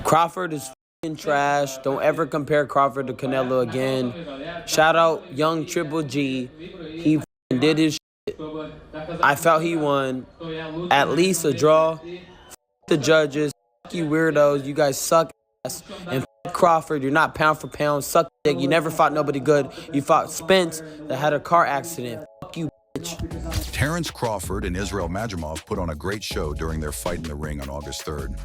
Crawford is f***ing trash. Don't ever compare Crawford to Canelo again. Shout out young Triple G. He f***ing did his shit. I felt he won. At least a draw. F*** the judges. F*** you weirdos. You guys suck ass. And f*** Crawford. You're not pound for pound. Suck dick. You never fought nobody good. You fought Spence that had a car accident. F*** you, bitch. Terence Crawford and Israil Madrimov put on a great show during their fight in the ring on August 3rd.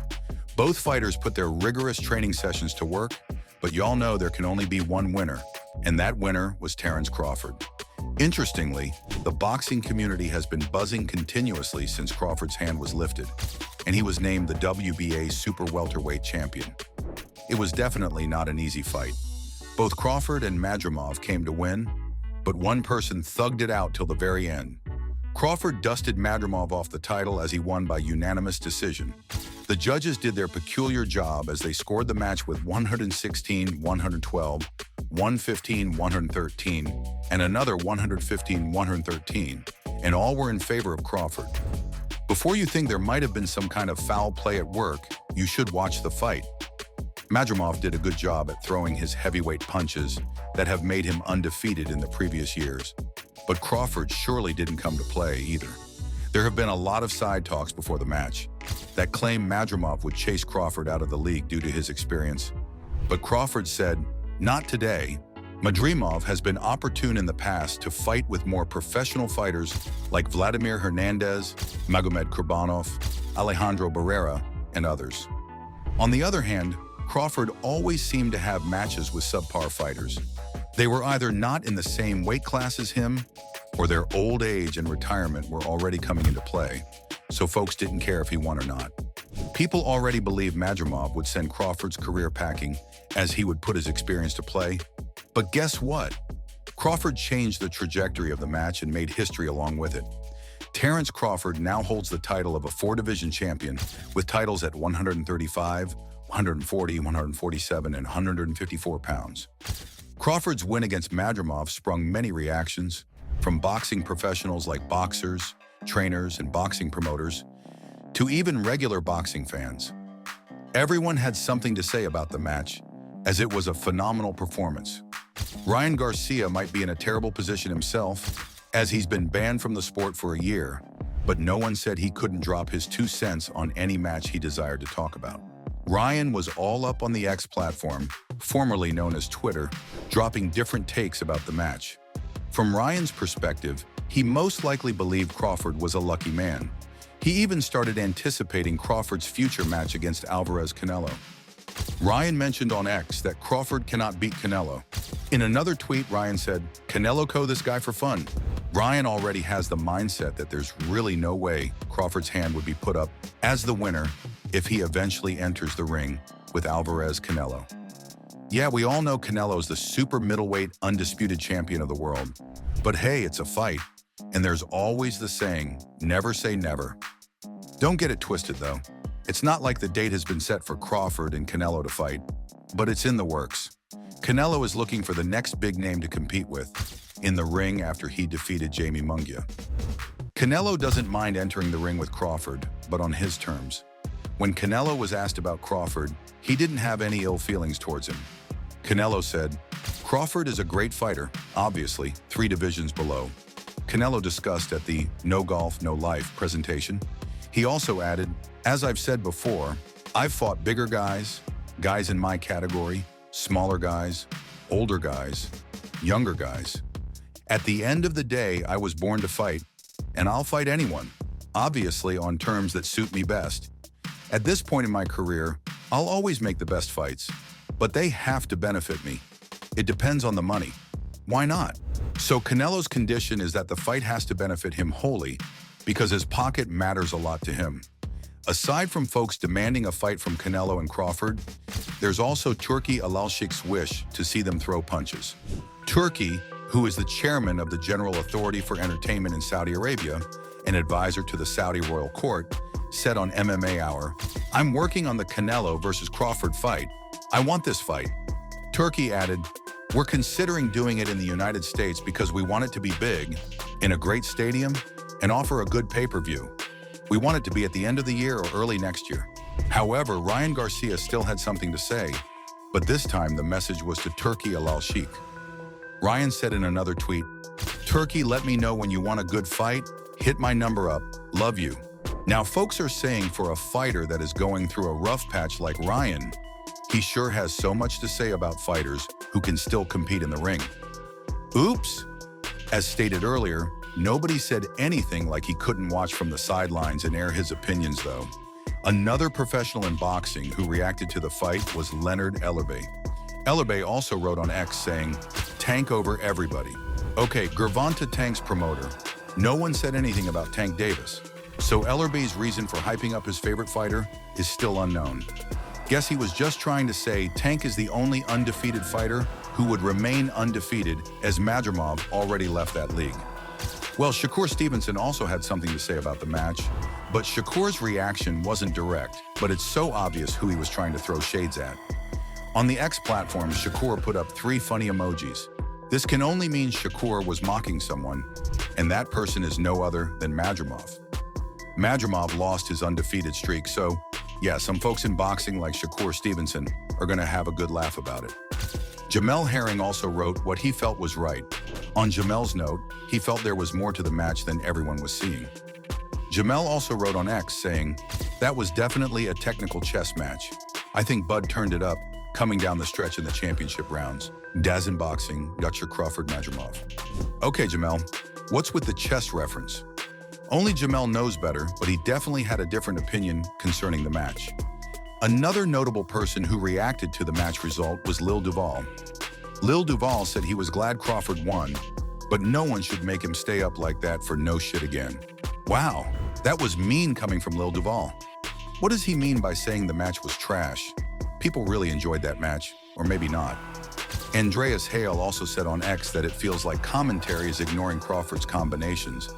Both fighters put their rigorous training sessions to work, but y'all know there can only be one winner, and that winner was Terence Crawford. Interestingly, the boxing community has been buzzing continuously since Crawford's hand was lifted, and he was named the WBA super welterweight champion. It was definitely not an easy fight. Both Crawford and Madrimov came to win, but one person thugged it out till the very end. Crawford dusted Madrimov off the title as he won by unanimous decision. The judges did their peculiar job as they scored the match with 116-112, 115-113, and another 115-113, and all were in favor of Crawford. Before you think there might have been some kind of foul play at work, you should watch the fight. Madrimov did a good job at throwing his heavyweight punches that have made him undefeated in the previous years. But Crawford surely didn't come to play either. There have been a lot of side talks before the match that claim Madrimov would chase Crawford out of the league due to his experience. But Crawford said, "Not today." Madrimov has been opportune in the past to fight with more professional fighters like Vladimir Hernandez, Magomed Kurbanov, Alejandro Barrera, and others. On the other hand, Crawford always seemed to have matches with subpar fighters. They were either not in the same weight class as him, or their old age and retirement were already coming into play, so folks didn't care if he won or not. People already believed Madrimov would send Crawford's career packing as he would put his experience to play. But guess what? Crawford changed the trajectory of the match and made history along with it. Terence Crawford now holds the title of a four-division champion with titles at 135, 140, 147, and 154 pounds. Crawford's win against Madrimov sprung many reactions, from boxing professionals like boxers, trainers, and boxing promoters, to even regular boxing fans. Everyone had something to say about the match, as it was a phenomenal performance. Ryan Garcia might be in a terrible position himself, as he's been banned from the sport for a year, but no one said he couldn't drop his 2 cents on any match he desired to talk about. Ryan was all up on the X platform, formerly known as Twitter, dropping different takes about the match. From Ryan's perspective, he most likely believed Crawford was a lucky man. He even started anticipating Crawford's future match against Alvarez-Canelo. Ryan mentioned on X that Crawford cannot beat Canelo. In another tweet, Ryan said, "Canelo this guy for fun." Ryan already has the mindset that there's really no way Crawford's hand would be put up as the winner if he eventually enters the ring with Alvarez-Canelo. Yeah, we all know Canelo's the super middleweight undisputed champion of the world. But hey, it's a fight, and there's always the saying, never say never. Don't get it twisted though. It's not like the date has been set for Crawford and Canelo to fight, but it's in the works. Canelo is looking for the next big name to compete with in the ring after he defeated Jamie Munguia. Canelo doesn't mind entering the ring with Crawford, but on his terms. When Canelo was asked about Crawford, he didn't have any ill feelings towards him. Canelo said, "Crawford is a great fighter, obviously, 3 divisions below." Canelo discussed at the No Golf, No Life presentation. He also added, "As I've said before, I've fought bigger guys, guys in my category, smaller guys, older guys, younger guys. At the end of the day, I was born to fight, and I'll fight anyone, obviously on terms that suit me best. At this point in my career, I'll always make the best fights, but they have to benefit me. It depends on the money. Why not?" So Canelo's condition is that the fight has to benefit him wholly because his pocket matters a lot to him. Aside from folks demanding a fight from Canelo and Crawford, there's also Turki Alalshik's wish to see them throw punches. Turki, who is the chairman of the General Authority for Entertainment in Saudi Arabia, an advisor to the Saudi Royal Court, said on MMA Hour, "I'm working on the Canelo versus Crawford fight. I want this fight." Turki added, "We're considering doing it in the United States because we want it to be big, in a great stadium, and offer a good pay-per-view. We want it to be at the end of the year or early next year." However, Ryan Garcia still had something to say, but this time the message was to Turki Al-Sheikh. Ryan said in another tweet, "Turki, let me know when you want a good fight. Hit my number up. Love you." Now, folks are saying for a fighter that is going through a rough patch like Ryan, he sure has so much to say about fighters who can still compete in the ring. Oops! As stated earlier, nobody said anything like he couldn't watch from the sidelines and air his opinions, though. Another professional in boxing who reacted to the fight was Leonard Ellerbe. Ellerbe also wrote on X saying, "Tank over everybody." Okay, Gervonta Tank's promoter. No one said anything about Tank Davis. So Ellerbe's reason for hyping up his favorite fighter is still unknown. Guess he was just trying to say Tank is the only undefeated fighter who would remain undefeated, as Madrimov already left that league. Well, Shakur Stevenson also had something to say about the match, but Shakur's reaction wasn't direct, but it's so obvious who he was trying to throw shades at. On the X platform, Shakur put up 3 funny emojis. This can only mean Shakur was mocking someone, and that person is no other than Madrimov. Madrimov lost his undefeated streak, so yeah, some folks in boxing like Shakur Stevenson are gonna have a good laugh about it. Jamel Herring also wrote what he felt was right. On Jamel's note, he felt there was more to the match than everyone was seeing. Jamel also wrote on X saying, "That was definitely a technical chess match. I think Bud turned it up, coming down the stretch in the championship rounds. Daz in boxing, got your Crawford Madrimov." Okay, Jamel, what's with the chess reference? Only Jamel knows better, but he definitely had a different opinion concerning the match. Another notable person who reacted to the match result was Lil Duval. Lil Duval said he was glad Crawford won, but no one should make him stay up like that for no shit again. Wow, that was mean coming from Lil Duval. What does he mean by saying the match was trash? People really enjoyed that match, or maybe not. Andreas Hale also said on X that it feels like commentary is ignoring Crawford's combinations,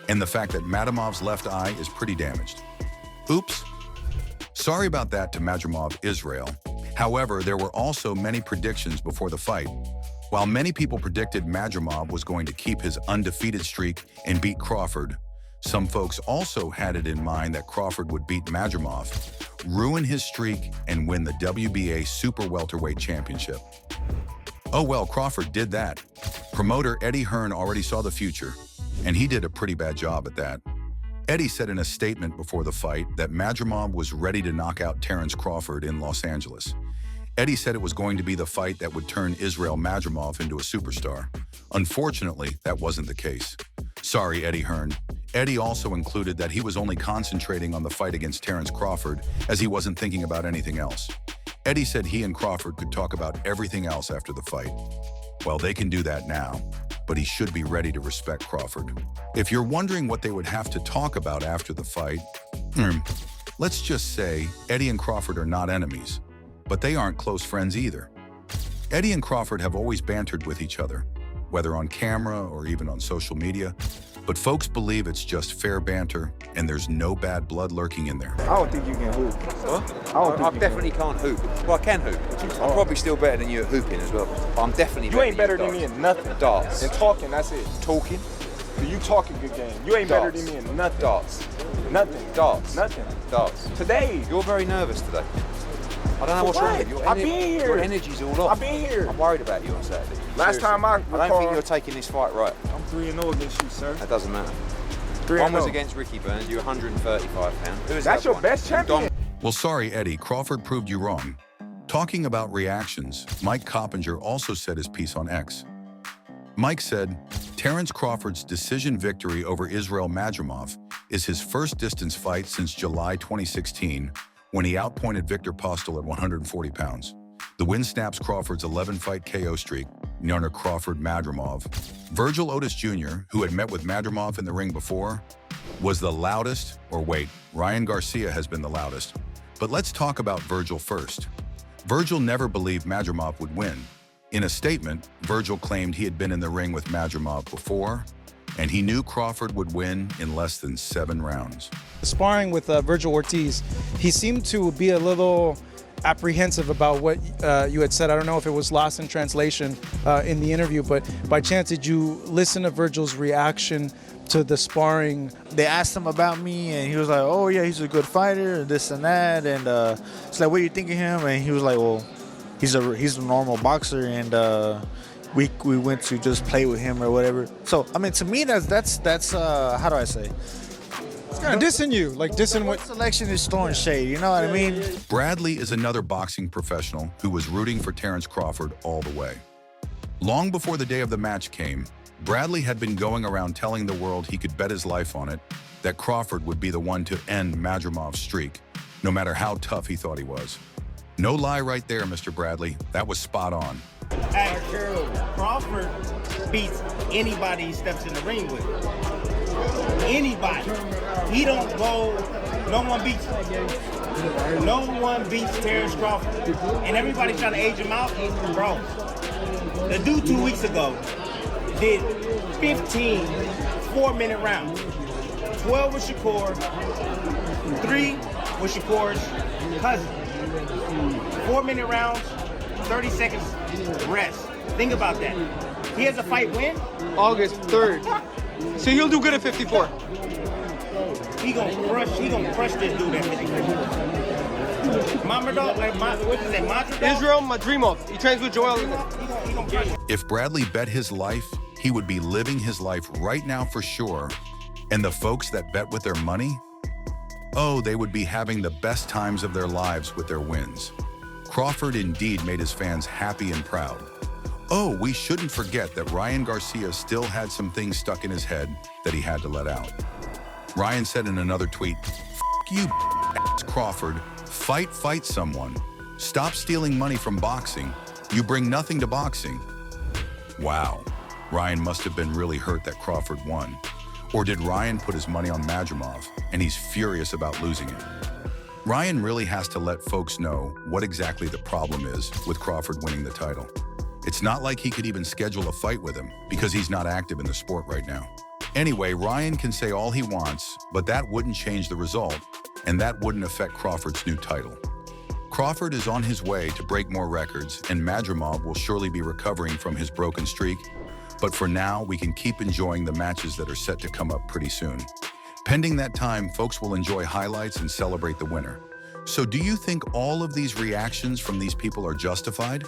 and the fact that Madimov's left eye is pretty damaged. Oops. Sorry about that to Madrimov Israil. However, there were also many predictions before the fight. While many people predicted Madrimov was going to keep his undefeated streak and beat Crawford, some folks also had it in mind that Crawford would beat Madrimov, ruin his streak, and win the WBA Super Welterweight Championship. Oh well, Crawford did that. Promoter Eddie Hearn already saw the future, and he did a pretty bad job at that. Eddie said in a statement before the fight that Madrimov was ready to knock out Terence Crawford in Los Angeles. Eddie said it was going to be the fight that would turn Israil Madrimov into a superstar. Unfortunately, that wasn't the case. Sorry, Eddie Hearn. Eddie also included that he was only concentrating on the fight against Terence Crawford, as he wasn't thinking about anything else. Eddie said he and Crawford could talk about everything else after the fight. Well, they can do that now, but he should be ready to respect Crawford. If you're wondering what they would have to talk about after the fight, let's just say Eddie and Crawford are not enemies, but they aren't close friends either. Eddie and Crawford have always bantered with each other, whether on camera or even on social media, but folks believe it's just fair banter and there's no bad blood lurking in there. I don't think you can hoop. What? I definitely can't hoop. Well, I can hoop. I'm probably still better than you at hooping as well. But I'm definitely You ain't better than me in nothing. Darts. And talking, that's it. Talking? You talk a good game. You ain't better than me in nothing. Darts. Nothing. Darts. Nothing. Darts. Today. You're very nervous today. I don't know what's wrong with you. I've been here. Your energy's all off. I've been here. I'm worried about you on Saturday. Last time I don't think you're taking this fight right. I'm 3-0 against you, sir. That doesn't matter. 3-0. One was against Ricky Burns. You're 135 pounds. Who is That's that your one? best champion. Well, sorry, Eddie, Crawford proved you wrong. Talking about reactions, Mike Coppinger also said his piece on X. Mike said, Terence Crawford's decision victory over Israil Madrimov is his first distance fight since July 2016, when he outpointed Victor Postel at 140 pounds. The win snaps Crawford's 11-fight KO streak, under Crawford-Madrimov. Virgil Otis Jr., who had met with Madrimov in the ring before, was the loudest, or wait, Ryan Garcia has been the loudest. But let's talk about Virgil first. Virgil never believed Madrimov would win. In a statement, Virgil claimed he had been in the ring with Madrimov before, and he knew Crawford would win in less than 7 rounds. Sparring with Virgil Ortiz, he seemed to be a little apprehensive about what you had said. I don't know if it was lost in translation in the interview, but by chance, did you listen to Virgil's reaction to the sparring? They asked him about me, and he was like, "Oh yeah, he's a good fighter, and this and that." And it's like, "What do you think of him?" And he was like, "Well, he's a normal boxer, and we went to just play with him or whatever." So I mean, to me, that's how do I say? It's kind of dissing you, like dissing what. Selection is throwing shade. You know what I mean? Bradley is another boxing professional who was rooting for Terence Crawford all the way. Long before the day of the match came, Bradley had been going around telling the world he could bet his life on it, that Crawford would be the one to end Madrimov's streak, no matter how tough he thought he was. No lie right there, Mr. Bradley. That was spot on. Hey, Crawford beats anybody he steps in the ring with. Anybody. He don't go, no one beats him. No one beats Terence Crawford. And everybody trying to age him out. Bro, the dude 2 weeks ago did 15 4-minute rounds. 12 with Shakur, 3 with Shakur's cousin. 4-minute rounds, 30 seconds rest. Think about that. He has a fight when? August 3rd. So he'll do good at 54. He gonna crush this dude at 54. Mamadov, what's his name? Israil Madrimov. He trains with Joel. He gonna crush him. If Bradley bet his life, he would be living his life right now for sure. And the folks that bet with their money, oh, they would be having the best times of their lives with their wins. Crawford indeed made his fans happy and proud. Oh, we shouldn't forget that Ryan Garcia still had some things stuck in his head that he had to let out. Ryan said in another tweet, "F you, Crawford. Fight someone. Stop stealing money from boxing. You bring nothing to boxing." Wow, Ryan must have been really hurt that Crawford won. Or did Ryan put his money on Madrimov and he's furious about losing it? Ryan really has to let folks know what exactly the problem is with Crawford winning the title. It's not like he could even schedule a fight with him because he's not active in the sport right now. Anyway, Ryan can say all he wants, but that wouldn't change the result, and that wouldn't affect Crawford's new title. Crawford is on his way to break more records, and Madrimov will surely be recovering from his broken streak. But for now, we can keep enjoying the matches that are set to come up pretty soon. Pending that time, folks will enjoy highlights and celebrate the winner. So do you think all of these reactions from these people are justified?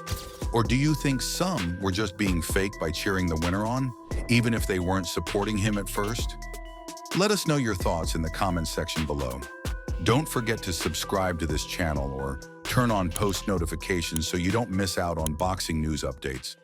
Or do you think some were just being fake by cheering the winner on, even if they weren't supporting him at first? Let us know your thoughts in the comments section below. Don't forget to subscribe to this channel or turn on post notifications so you don't miss out on boxing news updates.